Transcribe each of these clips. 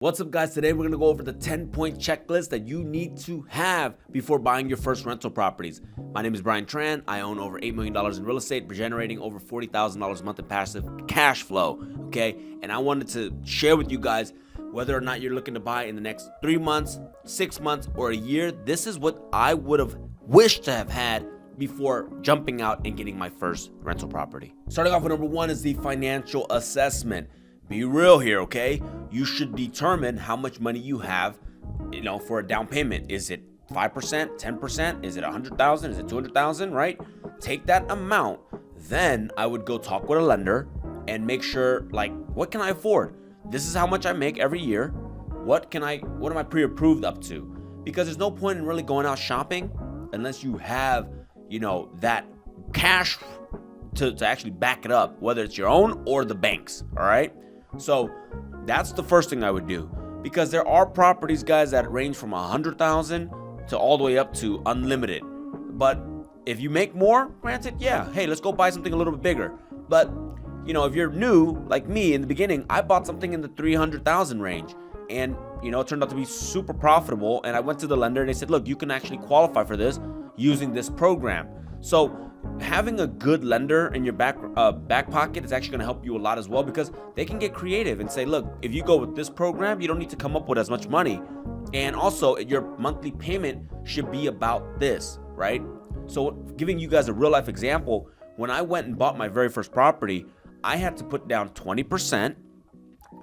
What's up, guys? Today we're gonna go over the 10-point checklist that you need to have before buying your first rental properties. My name is Brian Tran. I own over $8 million in real estate, generating over $40,000 a month in passive cash flow, okay? And I wanted to share with you guys whether or not you're looking to buy in the next 3 months, 6 months, or a year. This is what I would have wished to have had before jumping out and getting my first rental property. Starting off with number one is the financial assessment. Be real here, okay? You should determine how much money you have, for a down payment. Is it 5%, 10%? Is it 100,000? Is it 200,000, right? Take that amount. Then I would go talk with a lender and make sure, what can I afford? This is how much I make every year. What am I pre-approved up to? Because there's no point in really going out shopping unless you have, that cash to actually back it up, whether it's your own or the bank's, all right? So that's the first thing I would do, because there are properties, guys, that range from 100,000 to all the way up to unlimited. But if you make more, granted, yeah, hey, let's go buy something a little bit bigger. But if you're new like me in the beginning, I bought something in the 300,000 range, and it turned out to be super profitable. And I went to the lender and they said, look, you can actually qualify for this using this program. So having a good lender in your back pocket is actually going to help you a lot as well, because they can get creative and say, look, if you go with this program, you don't need to come up with as much money. And also your monthly payment should be about this, right? So giving you guys a real life example, when I went and bought my very first property, I had to put down 20%.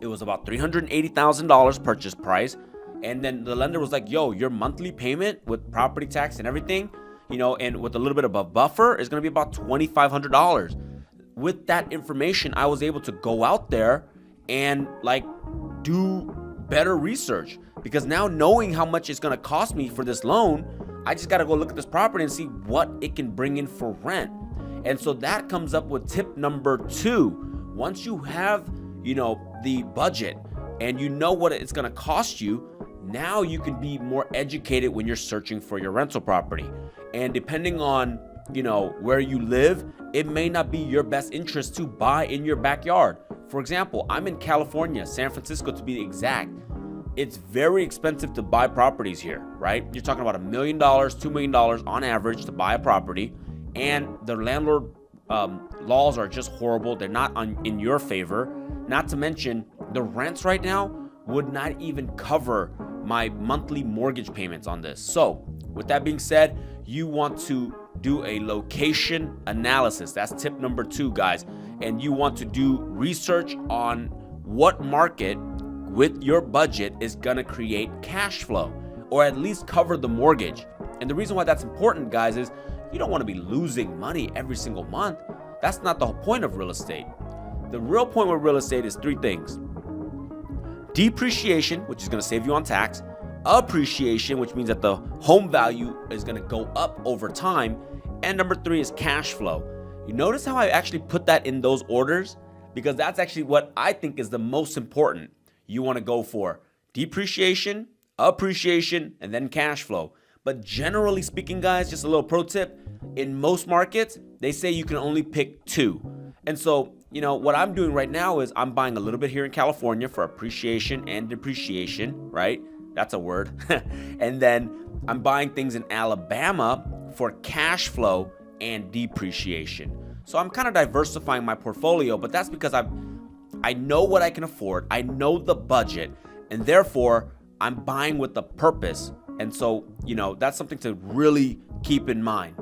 It was about $380,000 purchase price. And then the lender was like, yo, your monthly payment with property tax and everything, and with a little bit of a buffer, is going to be about $2,500. With that information, I was able to go out there and do better research, because now knowing how much it's going to cost me for this loan, I just got to go look at this property and see what it can bring in for rent. And so that comes up with tip number 2. Once you have, the budget and you know what it's going to cost you, now you can be more educated when you're searching for your rental property. And depending on, where you live, it may not be your best interest to buy in your backyard. For example, I'm in California, San Francisco to be exact. It's very expensive to buy properties here, right? You're talking about $1 million, $2 million on average to buy a property. And the landlord laws are just horrible. They're not in your favor. Not to mention, the rents right now would not even cover my monthly mortgage payments on this. So with that being said, you want to do a location analysis. That's tip number 2, guys. And you want to do research on what market with your budget is gonna create cash flow, or at least cover the mortgage. And the reason why that's important, guys, is you don't want to be losing money every single month. That's not the point of real estate. The real point with real estate is 3 things. Depreciation, which is going to save you on tax. Appreciation, which means that the home value is going to go up over time. And number 3 is cash flow. You notice how I actually put that in those orders? Because that's actually what I think is the most important. You want to go for depreciation, appreciation, and then cash flow. But generally speaking, guys, just a little pro tip, in most markets, they say you can only pick 2. And so, what I'm doing right now is I'm buying a little bit here in California for appreciation and depreciation, right? That's a word. And then I'm buying things in Alabama for cash flow and depreciation. So I'm kind of diversifying my portfolio, but that's because I know what I can afford. I know the budget, and therefore I'm buying with a purpose. And so, that's something to really keep in mind.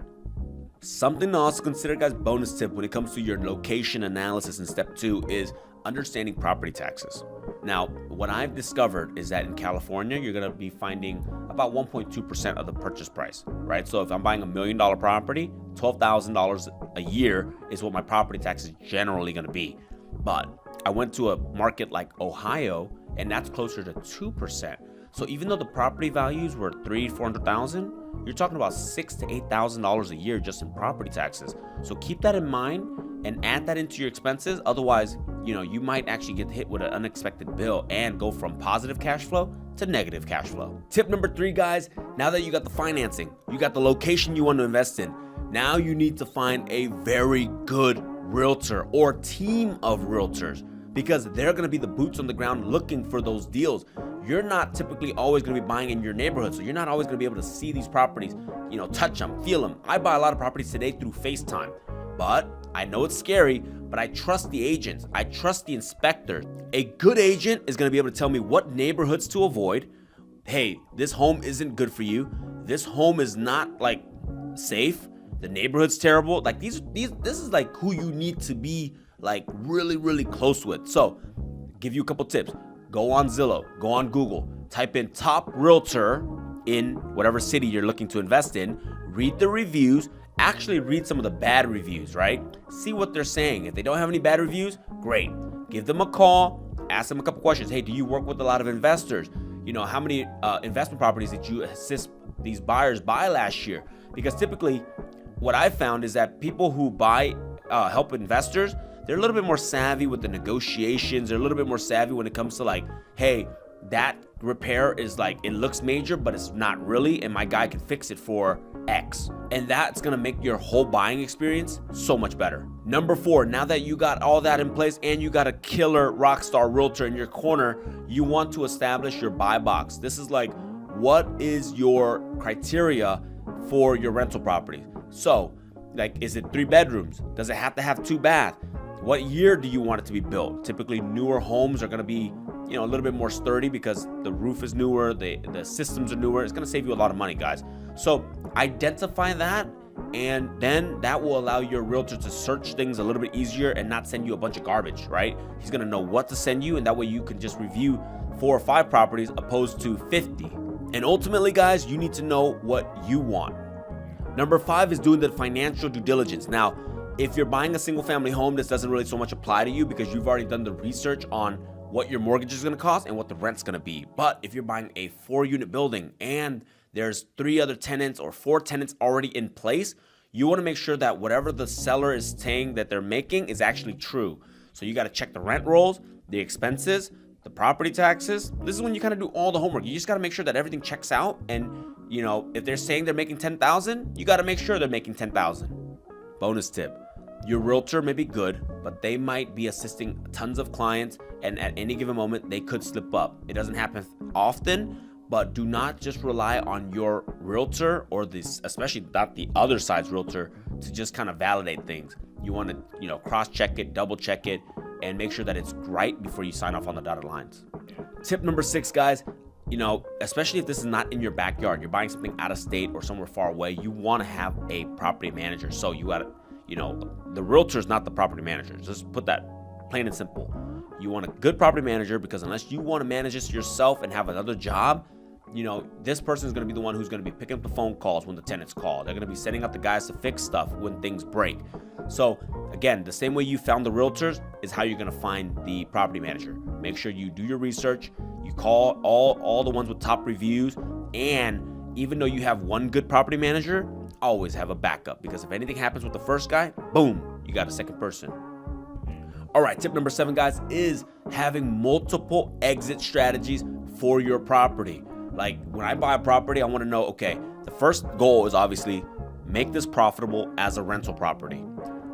Something to also consider, guys, bonus tip when it comes to your location analysis in step 2 is understanding property taxes. Now, what I've discovered is that in California, you're going to be finding about 1.2% of the purchase price, right? So if I'm buying $1 million property, $12,000 a year is what my property tax is generally going to be. But I went to a market like Ohio, and that's closer to 2%. So even though the property values were $400,000, you're talking about $6,000 to $8,000 a year just in property taxes. So keep that in mind and add that into your expenses. Otherwise, you might actually get hit with an unexpected bill and go from positive cash flow to negative cash flow. Tip number 3, guys, now that you got the financing, you got the location you want to invest in, now you need to find a very good realtor or team of realtors. because they're going to be the boots on the ground looking for those deals. You're not typically always going to be buying in your neighborhood, so you're not always going to be able to see these properties, touch them, feel them. I buy a lot of properties today through FaceTime, but I know it's scary, but I trust the agents. I trust the inspector. A good agent is going to be able to tell me what neighborhoods to avoid. Hey, this home isn't good for you. This home is not safe. The neighborhood's terrible. This is who you need to be really, really close with. So, give you a couple tips. Go on Zillow, go on Google, type in top realtor in whatever city you're looking to invest in, read the reviews, actually read some of the bad reviews, right? See what they're saying. If they don't have any bad reviews, great. Give them a call, ask them a couple questions. Hey, do you work with a lot of investors? How many investment properties did you assist these buyers buy last year? Because typically what I found is that people who help investors, they're a little bit more savvy with the negotiations. They're a little bit more savvy when it comes to hey, that repair is it looks major, but it's not really, and my guy can fix it for X. And that's gonna make your whole buying experience so much better. Number 4, now that you got all that in place and you got a killer rockstar realtor in your corner, you want to establish your buy box. This is what is your criteria for your rental property? So, is it 3 bedrooms? Does it have to have 2 baths? What year do you want it to be built? Typically, newer homes are going to be, a little bit more sturdy because the roof is newer, the systems are newer. It's going to save you a lot of money, guys. So identify that, and then that will allow your realtor to search things a little bit easier and not send you a bunch of garbage, right? He's going to know what to send you, and that way you can just review 4 or 5 properties opposed to 50. And ultimately, guys, you need to know what you want. Number 5 is doing the financial due diligence. Now, if you're buying a single family home, this doesn't really so much apply to you because you've already done the research on what your mortgage is going to cost and what the rent's going to be. But if you're buying a 4-unit building and there's 3 other tenants or 4 tenants already in place, you want to make sure that whatever the seller is saying that they're making is actually true. So you got to check the rent rolls, the expenses, the property taxes. This is when you kind of do all the homework. You just got to make sure that everything checks out. And, if they're saying they're making $10,000, you got to make sure they're making $10,000. Bonus tip. Your realtor may be good, but they might be assisting tons of clients, and at any given moment, they could slip up. It doesn't happen often, but do not just rely on your realtor or especially not the other side's realtor to just kind of validate things. You want to, cross-check it, double-check it, and make sure that it's right before you sign off on the dotted lines. Tip number 6, guys, especially if this is not in your backyard, you're buying something out of state or somewhere far away, you want to have a property manager. So you got to, the realtor is not the property manager. Just put that plain and simple. You want a good property manager because unless you want to manage this yourself and have another job, this person is going to be the one who's going to be picking up the phone calls when the tenants call. They're going to be setting up the guys to fix stuff when things break. So again, the same way you found the realtors is how you're going to find the property manager. Make sure you do your research. You call all the ones with top reviews, and even though you have one good property manager, always have a backup, because if anything happens with the first guy, boom, you got a second person. All right, tip number 7, guys, is having multiple exit strategies for your property. When I buy a property, I want to know, okay, the first goal is obviously make this profitable as a rental property.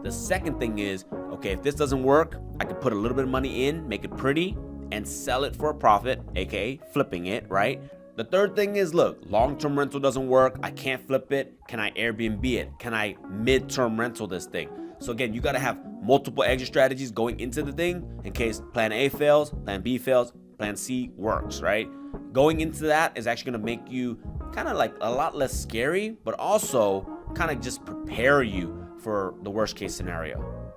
The second thing is, okay, if this doesn't work, I can put a little bit of money in, make it pretty, and sell it for a profit, aka flipping it, right? The third thing is, look, long-term rental doesn't work. I can't flip it. Can I Airbnb it? Can I mid-term rental this thing? So again, you got to have multiple exit strategies going into the thing in case plan A fails, plan B fails, plan C works, right? Going into that is actually going to make you kind of a lot less scary, but also kind of just prepare you for the worst case scenario.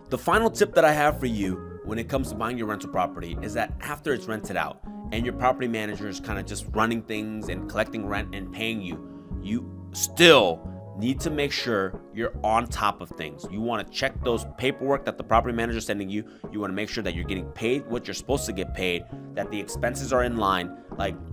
The final tip that I have for you when it comes to buying your rental property is that after it's rented out and your property manager is kind of just running things and collecting rent and paying you, you still need to make sure you're on top of things. You want to check those paperwork that the property manager is sending you. You want to make sure that you're getting paid what you're supposed to get paid, that the expenses are in line.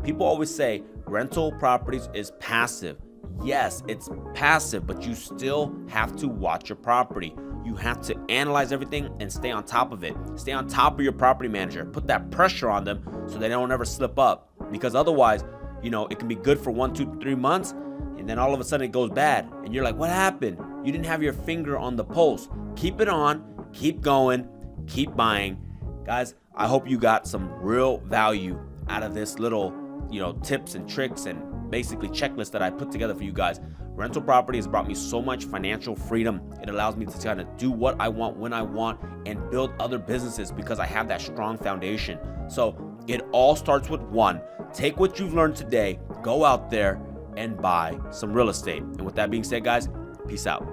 People always say rental properties is passive. Yes, it's passive, but you still have to watch your property. You have to analyze everything and stay on top of it. Stay on top of your property manager. Put that pressure on them so they don't ever slip up. Because otherwise, it can be good for 1, 2, 3 months, and then all of a sudden it goes bad. And you're like, what happened? You didn't have your finger on the pulse. Keep it on, keep going, keep buying. Guys, I hope you got some real value out of this little, tips and tricks and basically checklist that I put together for you guys. Rental property has brought me so much financial freedom. It allows me to kind of do what I want when I want and build other businesses because I have that strong foundation. So it all starts with one. Take what you've learned today, go out there and buy some real estate. And with that being said, guys, peace out.